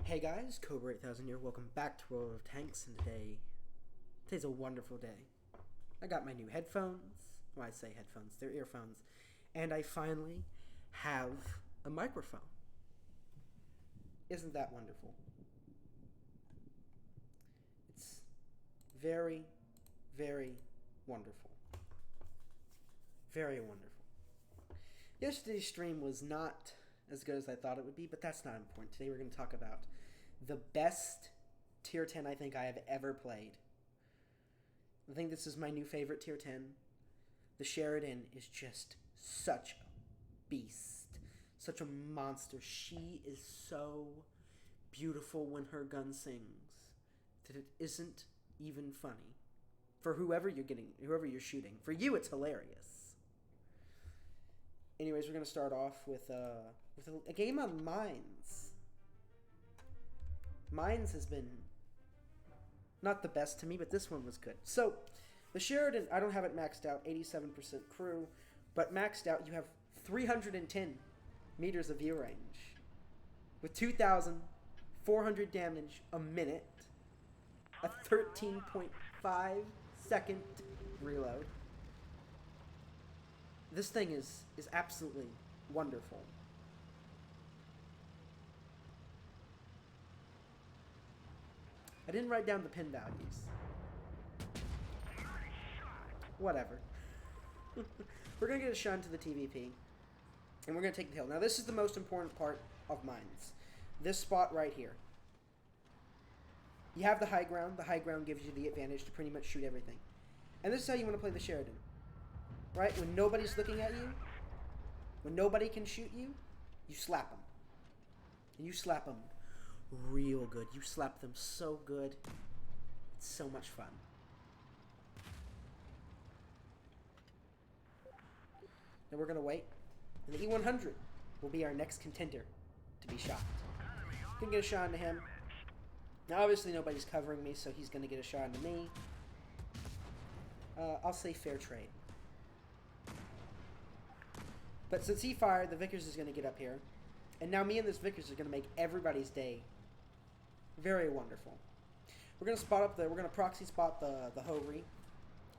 Hey guys, Cobra 8000 here. Welcome back to World of Tanks, and today's a wonderful day. I got my new headphones. Well, I say headphones, they're earphones, and I finally have a microphone. Isn't that wonderful? It's very, very wonderful. Very wonderful. Yesterday's stream was not as good as I thought it would be, but that's not important. Today we're going to talk about the best tier 10 I think I have ever played. I think this is my new favorite tier 10. The Sheridan is just such a beast, such a monster. She is so beautiful when her gun sings that it isn't even funny. For whoever you're shooting. For you, it's hilarious. Anyways, we're going to start off with a game on Mines. Mines has been not the best to me, but this one was good. So, the Sheridan, I don't have it maxed out, 87% crew, but maxed out, you have 310 meters of view range with 2,400 damage a minute, a 13.5 second reload. This thing is absolutely wonderful. I didn't write down the pin values. Whatever. We're going to get a shot into the TVP, and we're going to take the hill. Now, this is the most important part of Mines. This spot right here. You have the high ground. The high ground gives you the advantage to pretty much shoot everything. And this is how you want to play the Sheridan. Right? When nobody's looking at you, when nobody can shoot you, you slap them. And you slap them real good. You slap them so good. It's so much fun. Now we're going to wait. And the E100 will be our next contender to be shot. Gonna get a shot into him. Now obviously nobody's covering me, so he's going to get a shot into me. I'll say fair trade. But since he fired, the Vickers is going to get up here. And now me and this Vickers are going to make everybody's day very wonderful. We're going to spot up we're going to proxy spot the Ho-Re.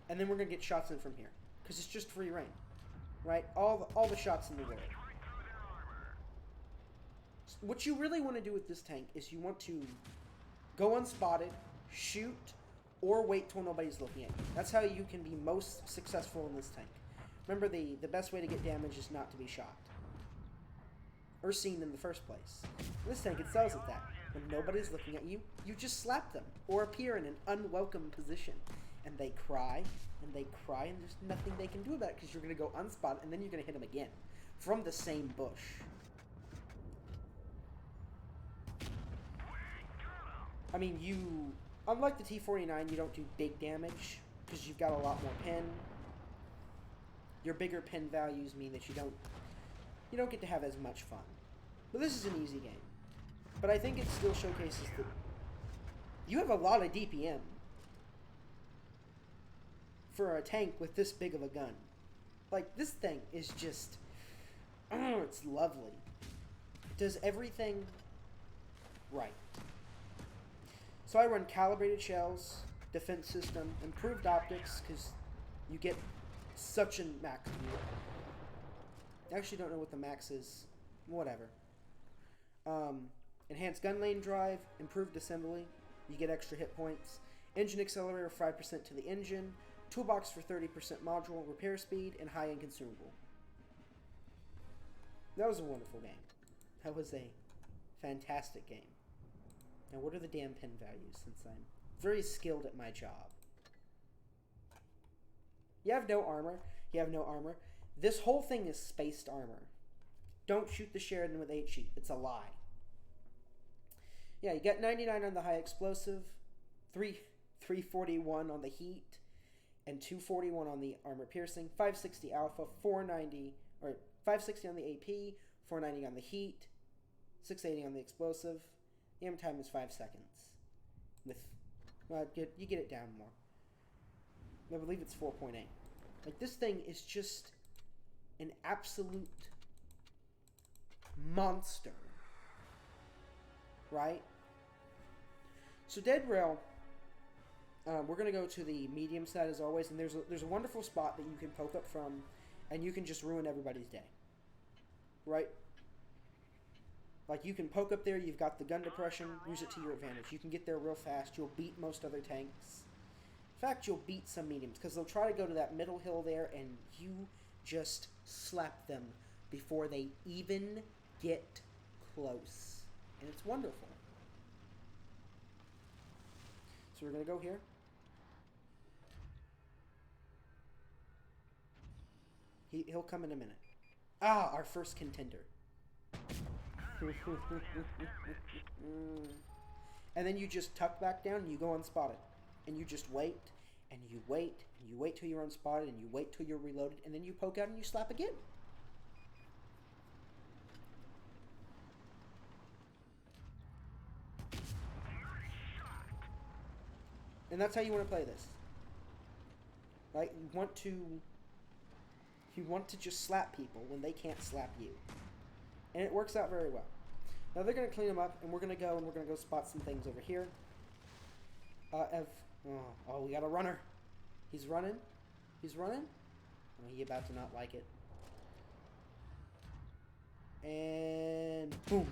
And then we're going to get shots in from here. Because it's just free reign. Right? All the shots in the world. What you really want to do with this tank is you want to go unspotted, shoot, or wait till nobody's looking at you. That's how you can be most successful in this tank. Remember, the best way to get damage is not to be shot. Or seen in the first place. In this tank, it sells at that. When nobody's looking at you, you just slap them. Or appear in an unwelcome position. And they cry, and there's nothing they can do about it. Because you're going to go unspotted, and then you're going to hit them again. From the same bush. I mean, unlike the T-49, you don't do big damage. Because you've got a lot more pin. Your bigger pin values mean that you don't get to have as much fun. But this is an easy game. But I think it still showcases that you have a lot of DPM for a tank with this big of a gun. Like, this thing is just, it's lovely. It does everything right. So I run calibrated shells, defense system, improved optics, because you get such a max view. I actually don't know what the max is. Whatever. Enhanced gun lane drive, improved assembly. You get extra hit points. Engine accelerator 5% to the engine. Toolbox for 30% module, repair speed, and high-end consumable. That was a wonderful game. That was a fantastic game. Now, what are the damn pin values, since I'm very skilled at my job? You have no armor. You have no armor. This whole thing is spaced armor. Don't shoot the Sheridan with 8 sheet. It's a lie. Yeah, you got 99 on the high explosive, 341 on the heat, and 241 on the armor piercing, 560 alpha, 560 on the AP, 490 on the heat, 680 on the explosive. The aim time is 5 seconds. You get it down more. I believe it's 4.8. Like, this thing is just an absolute monster. Right? So dead rail, we're gonna go to the medium side as always, and there's a wonderful spot that you can poke up from, and you can just ruin everybody's day. Right? Like, you can poke up there, you've got the gun depression, use it to your advantage. You can get there real fast, you'll beat most other tanks. In fact, you'll beat some mediums, because they'll try to go to that middle hill there, and you just slap them before they even get close. And it's wonderful. So we're going to go here. He'll come in a minute. Ah, our first contender. And then you just tuck back down and you go unspotted. And you just wait, and you wait, and you wait till you're unspotted, and you wait till you're reloaded, and then you poke out and you slap again. And that's how you want to play this. Right? You want to just slap people when they can't slap you. And it works out very well. Now they're going to clean them up, and we're going to go spot some things over here. Oh, we got a runner. He's running. He's running. Oh, he's about to not like it. And boom.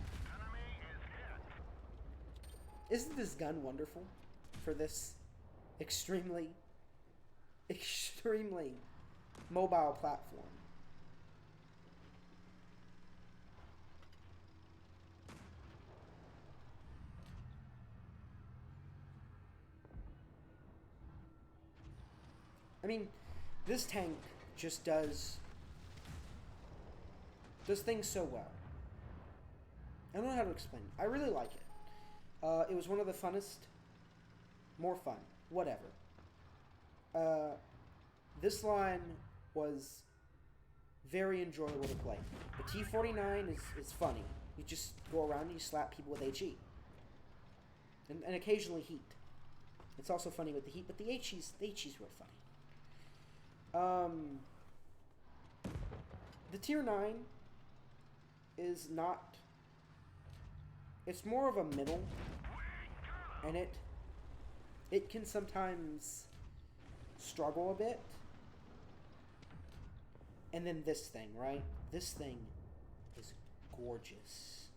Isn't this gun wonderful for this extremely mobile platform? I mean, this tank just does things so well. I don't know how to explain it. I really like it. It was one of the funnest, more fun, whatever. This line was very enjoyable to play. The T-49 is funny. You just go around and you slap people with HE. And occasionally heat. It's also funny with the heat, but the HE's real funny. The Tier 9 is not... It's more of a middle, and it can sometimes struggle a bit. And then this thing, right? This thing is gorgeous.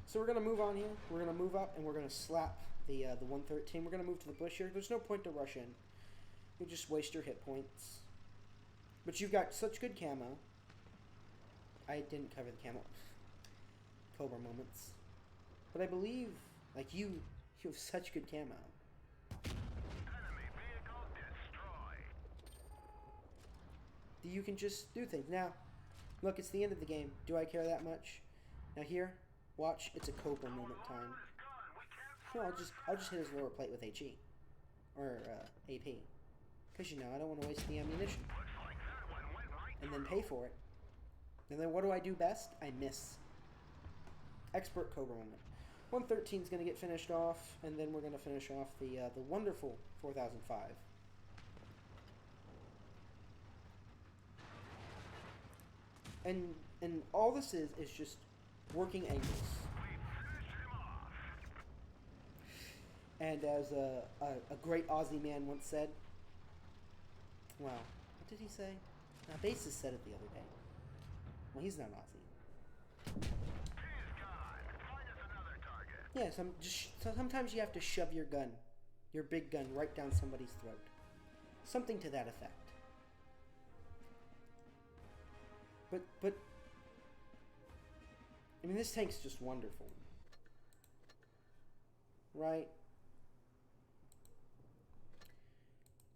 So we're going to move on here. We're going to move up, and we're going to slap the 113. We're going to move to the bush here. There's no point to rush in. You just waste your hit points. But you've got such good camo. I didn't cover the camo. Cobra moments. But I believe, like, you have such good camo. Enemy vehicle destroyed. You can just do things. Now, look, it's the end of the game. Do I care that much? Now here, watch, it's a Cobra moment time. No, I'll just hit his lower plate with HE. Or, AP. Because, I don't want to waste the ammunition. And then pay for it. And then what do I do best? I miss. Expert Cobra moment. 113 is going to get finished off, and then we're going to finish off the wonderful 4005. And all this is just working angles. And as a great Aussie man once said, wow, what did he say? Now, Basis said it the other day. Well, he's not Aussie. Yeah, sometimes you have to shove your gun, your big gun, right down somebody's throat. Something to that effect. But, I mean, this tank's just wonderful. Right?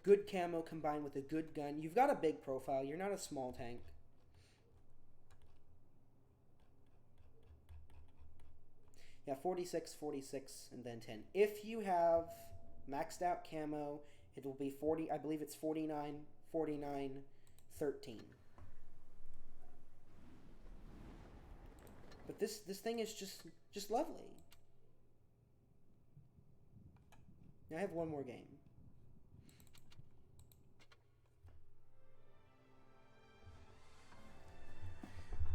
Good camo combined with a good gun. You've got a big profile. You're not a small tank. Yeah, 46, 46, and then 10. If you have maxed out camo, it will be 40, I believe it's 49, 49, 13. But this thing is just lovely. Now I have one more game.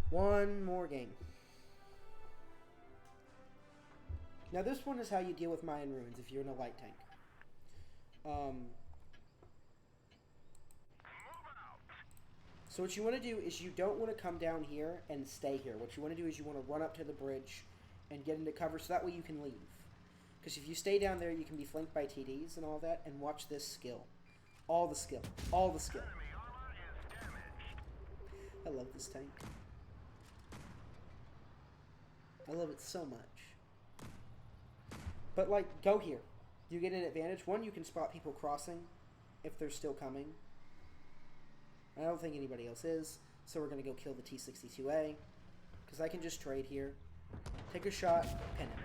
One more game. Now this one is how you deal with Mayan ruins if you're in a light tank. So what you want to do is you don't want to come down here and stay here. What you want to do is you want to run up to the bridge and get into cover so that way you can leave. Because if you stay down there, you can be flanked by TDs and all that. And watch this skill. All the skill. All the skill. I love this tank. I love it so much. But, like, go here. You get an advantage. One, you can spot people crossing if they're still coming. I don't think anybody else is. So we're going to go kill the T-62A. Because I can just trade here. Take a shot. Pin him.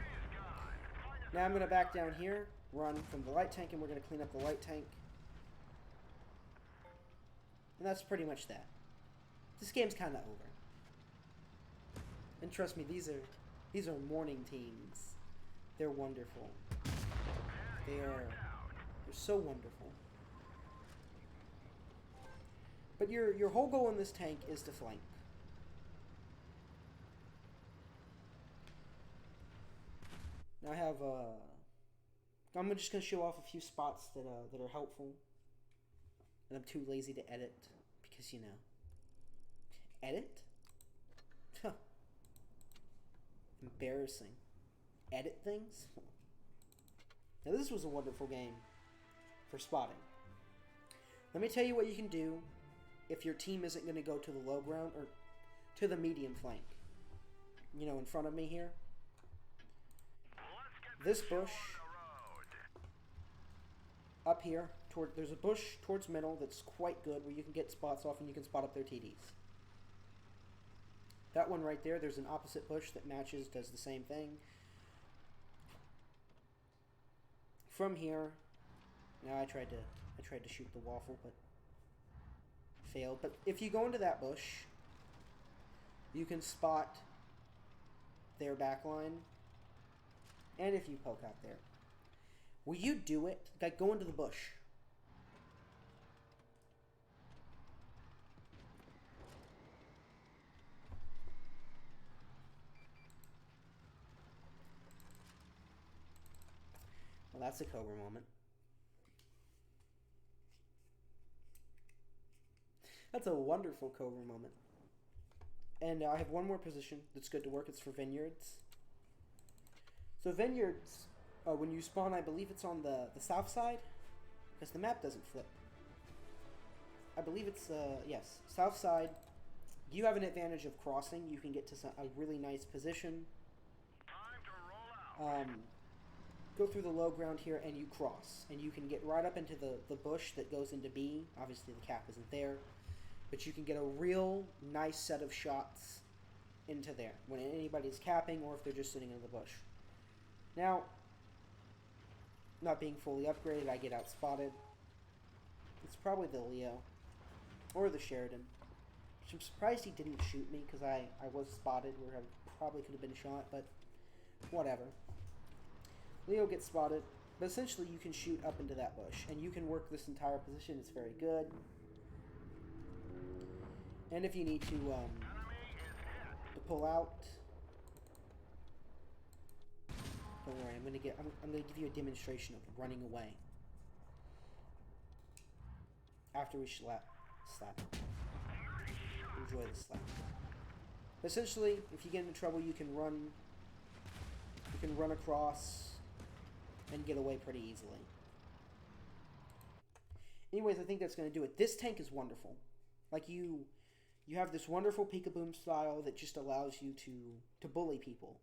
Now I'm going to back down here. Run from the light tank. And we're going to clean up the light tank. And that's pretty much that. This game's kind of over. And trust me, these are morning teams. They're wonderful. They're so wonderful. But your whole goal in this tank is to flank. Now I have I'm just gonna show off a few spots that are helpful. And I'm too lazy to edit because you know. Edit? Huh. Embarrassing. Edit things? Now this was a wonderful game for spotting. Let me tell you what you can do if your team isn't going to go to the low ground or to the medium flank. You know, in front of me here. This bush up here, there's a bush towards middle that's quite good where you can get spots off and you can spot up their TDs. That one right there, there's an opposite bush that matches, does the same thing. From here, now I tried to shoot the waffle, but failed. But if you go into that bush, you can spot their back line. And if you poke out there. Will you do it? Like, go into the bush. Well, that's a Cobra moment. That's a wonderful Cobra moment. And I have one more position that's good to work. It's for vineyards. So vineyards, when you spawn, I believe it's on the south side. Because the map doesn't flip. I believe it's, yes, south side. You have an advantage of crossing. You can get to a really nice position. Go through the low ground here and you cross. And you can get right up into the bush that goes into B. Obviously the cap isn't there. But you can get a real nice set of shots into there. When anybody's capping or if they're just sitting in the bush. Now, not being fully upgraded, I get outspotted. It's probably the Leo. Or the Sheridan. Which I'm surprised he didn't shoot me because I was spotted where I probably could have been shot. But whatever. Leo gets spotted, but essentially you can shoot up into that bush, and you can work this entire position. It's very good. And if you need to pull out, don't worry. I'm gonna give you a demonstration of running away after we slap. Enjoy the slap. Essentially, if you get into trouble, you can run. You can run across. And get away pretty easily. Anyways, I think that's going to do it. This tank is wonderful. Like, you have this wonderful peekaboom style that just allows you to bully people.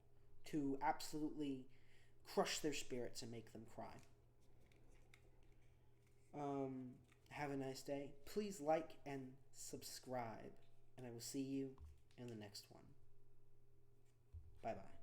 To absolutely crush their spirits and make them cry. Have a nice day. Please like and subscribe. And I will see you in the next one. Bye-bye.